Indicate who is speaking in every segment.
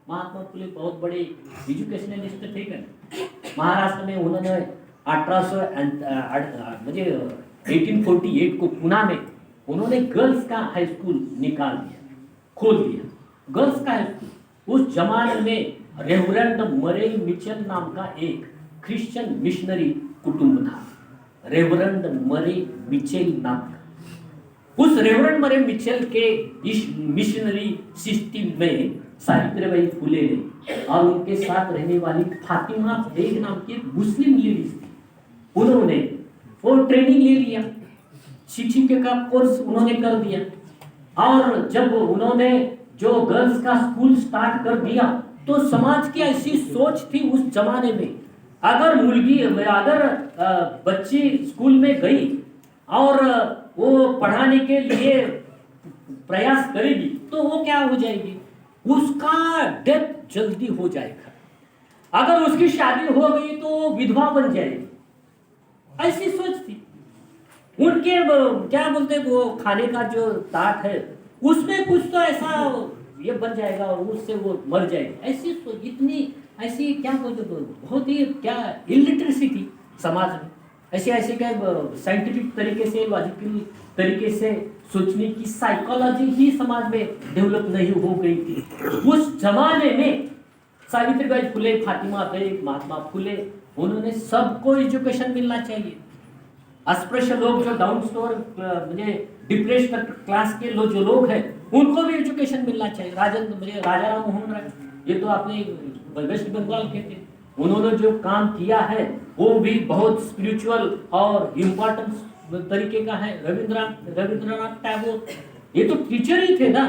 Speaker 1: महात्मा फुले बहुत बड़े एज्युकेशनलिस्ट थे का महाराष्ट्र में उन्होंने 1800 म्हणजे 1848 को पुणे में उन्होंने गर्ल्स का हाई स्कूल निकाल दिया, खोल दिया, गर्ल्स का हाई स्कूल। उस जमाने में रेवरेंड मरे मिचेल नाम का एक क्रिश्चियन मिशनरी कुटुंब था, रेवरेंड मरे मिचेल नाम का। उस रेवरेंड मरे मिचेल के इस मिशनरी सिस्टम में सावित्रीबाई फुले ने और उनके साथ रहने वाली फातिमा बेग नाम की एक मुस्लिम लेडीज थी, उन्होंने वो ट्रेनिंग ले लिया, शिक्षिका का कोर्स उन्होंने कर दिया। और जब उन्होंने जो गर्ल्स का स्कूल स्टार्ट कर दिया तो समाज की ऐसी सोच थी उस जमाने में, अगर बच्ची स्कूल में गई और वो पढ़ाने के लिए प्रयास करेगी तो वो क्या हो जाएगी, उसका डेथ जल्दी हो जाएगा, अगर उसकी शादी हो गई तो वो विधवा बन जाएगी, ऐसी सोच थी उनके। क्या बोलते वो खाने का जो ताट है उसमें कुछ तो ऐसा ये बन जाएगा और उससे वो मर जाएगी, ऐसी सोच, इतनी ऐसी क्या बोलते बहुत ही क्या इलिटरेसी थी समाज में, ऐसे ऐसे क्या साइंटिफिक तरीके से लॉजिकल तरीके से सोचने की साइकोलॉजी ही समाज में डेवलप नहीं हो गई थी। उस जमाने में सावित्रीबाई फुले, फातिमा बेग, महात्मा फुले, उन्होंने सबको एजुकेशन मिलना चाहिए। अस्पृश्य लोग जो डाउन स्टोर म्हणजे डिप्रेस्ड क्लास के जो लोग हैं उनको भी एजुकेशन मिलना चाहिए। राजा राम मोहन राय, ये तो आपने वेस्ट बंगाल के थे, उन्होंने जो काम किया है वो भी बहुत स्पिरिचुअल और इम्पोर्टेंट तरीके का है। रविंद्रनाथ टैगोर, ये तो टीचर ही थे ना।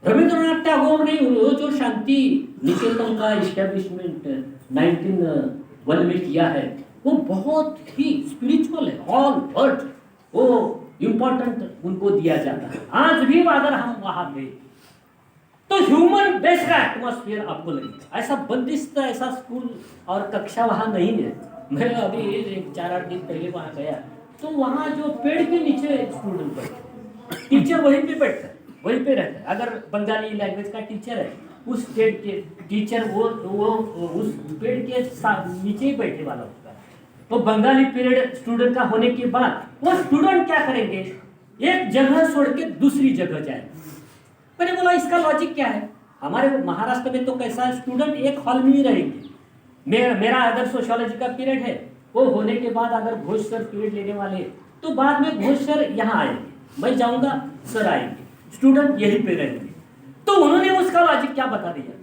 Speaker 1: रविंद्रनाथ टैगोर ने वो जो शांति निकेतन का इस्टेब्लिशमेंट 1901 में किया है वो बहुत ही स्पिरिचुअल है, ऑल वर्ल्ड वो इम्पोर्टेंट उनको दिया जाता है। आज भी अगर हम वहां गए तो ह्यूमन बेस्ड एटमॉस्फेयर आपको लगेगा, ऐसा बंदिस्त ऐसा स्कूल और कक्षा वहां नहीं है। मैं अभी 4-8 दिन पहले वहां गया तो वहां जो पेड़ के नीचे स्टूडेंट बैठे, टीचर वहीं पे बैठता है, वहीं पे रहता है। अगर बंगाली लैंग्वेज का टीचर है उस पेड़ के टीचर वो उस पेड़ के नीचे ही बैठे वाला होता है। तो बंगाली पीरियड स्टूडेंट का होने के बाद वो स्टूडेंट क्या करेंगे, एक जगह छोड़ के दूसरी जगह जाए। मैंने बोला इसका लॉजिक क्या है, हमारे महाराष्ट्र में तो कैसा स्टूडेंट एक हॉल में ही रहेंगे। मेरा अगर सोशियोलॉजी का पीरियड है वो होने के बाद अगर घोष सर पीरियड लेने वाले तो बाद में घोष सर यहाँ आएंगे, मैं जाऊंगा, सर आएंगे, स्टूडेंट यहीं पे रहेंगे। तो उन्होंने उसका लॉजिक क्या बता दिया,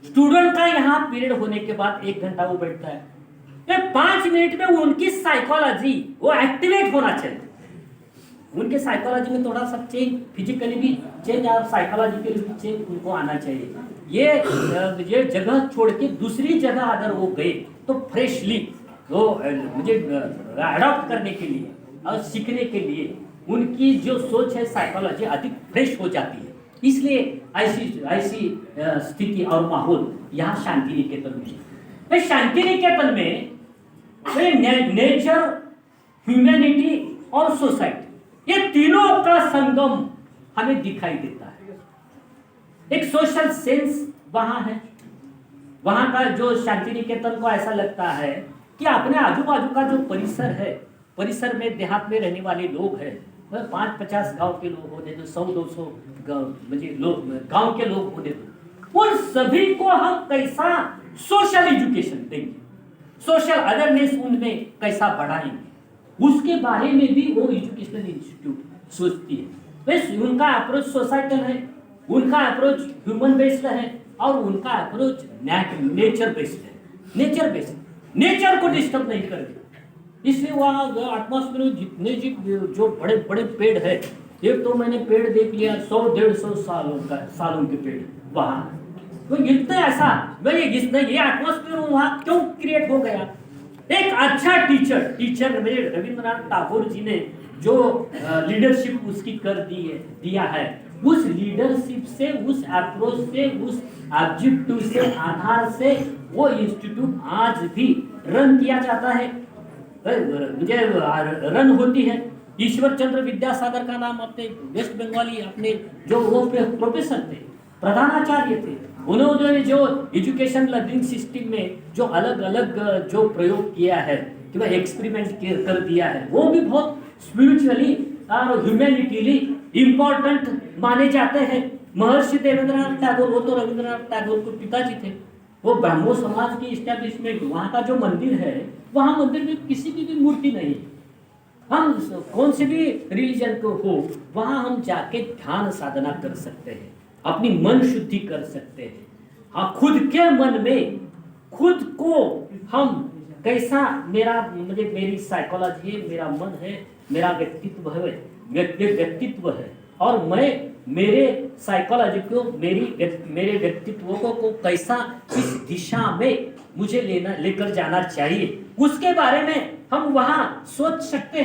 Speaker 1: स्टूडेंट का यहाँ पीरियड होने के बाद 1 घंटा वो बैठता है, 5 मिनट में उनकी साइकोलॉजी वो एक्टिवेट होना चाहिए। उनके साइकोलॉजी में थोड़ा सा चेंज, फिजिकली भी चेंज और साइकोलॉजिकली भी चेंज उनको आना चाहिए। ये जगह छोड़ के दूसरी जगह अगर वो गए तो फ्रेशली वो मुझे अडॉप्ट करने के लिए और सीखने के लिए उनकी जो सोच है साइकोलॉजी अधिक फ्रेश हो जाती है। इसलिए ऐसी स्थिति और माहौल यहाँ शांति निकेतन में। शांति निकेतन में नेचर, ह्यूमैनिटी और सोसाइटी, ये तीनों का संगम हमें दिखाई देता है। एक सोशल सेंस वहां है, वहां का जो शांति निकेतन को ऐसा लगता है कि अपने आजू बाजू का जो परिसर है, परिसर में देहात में रहने वाले लोग हैं, 5-50 गांव के लोग होने दो, 100-200 लोग गांव के लोग होने दो, उन सभी को हम कैसा सोशल एजुकेशन देंगे, सोशल अवेयरनेस उनमें कैसा बढ़ाएंगे, उसके बारे में भी वो एजुकेशनल इंस्टीट्यूट सोचती है। वैसे उनका अप्रोच सोसाइटल है, उनका अप्रोच ह्यूमन बेस्ड है और उनका अप्रोच नेचर बेस्ड है। नेचर को डिस्टर्ब नहीं करेगा, इसलिए वहाँ एटमॉस्फेयर में जितने जो बड़े बड़े पेड़ है, एक तो मैंने पेड़ देख लिया 100-150 सालों के पेड़ वहाँ, तो इतना ऐसा ये एटमॉस्फेयर वहाँ क्यों क्रिएट हो गया। एक अच्छा टीचर मेरे रविंद्रनाथ टैगोर जी ने जो लीडरशिप उसकी दिया है, उस लीडरशिप से, उस अप्रोच से, उस ऑब्जेक्टिव से, आधार से वो इंस्टीट्यूट आज भी रन किया जाता है, मुझे रन होती है। ईश्वर चंद्र विद्यासागर का नाम अपने वेस्ट बंगाली अपने जो वो प्रोफेसर थे, प्रधानाचार्य थे, उन्होंने जो एजुकेशन लर्निंग सिस्टम में जो अलग अलग जो प्रयोग किया है कि वह एक्सपेरिमेंट कर दिया है, वो भी बहुत स्पिरिचुअली और ह्यूमैनिटीली इम्पोर्टेंट माने जाते हैं। महर्षि देवेंद्रनाथ टैगोर, वो तो रविंद्रनाथ टैगोर के पिताजी थे, वो ब्राह्मो समाज की इस्टेब्लिशमेंट, वहाँ का जो मंदिर है, वहाँ मंदिर में किसी की भी मूर्ति नहीं। हम कौन से भी रिलीजन को हो, वहाँ हम जाके ध्यान साधना कर सकते हैं, अपनी मन शुद्धि कर सकते हैं। हाँ, खुद के मन में खुद को हम कैसा, मुझे मेरी साइकोलॉजी है, मेरा मन है, मेरा व्यक्तित्व है, व्यक्तित्व है, और मैं मेरे साइकोलॉजी को, मेरे व्यक्तित्व को कैसा किस दिशा में मुझे लेकर जाना चाहिए, उसके बारे में हम वहाँ सोच सकते हैं।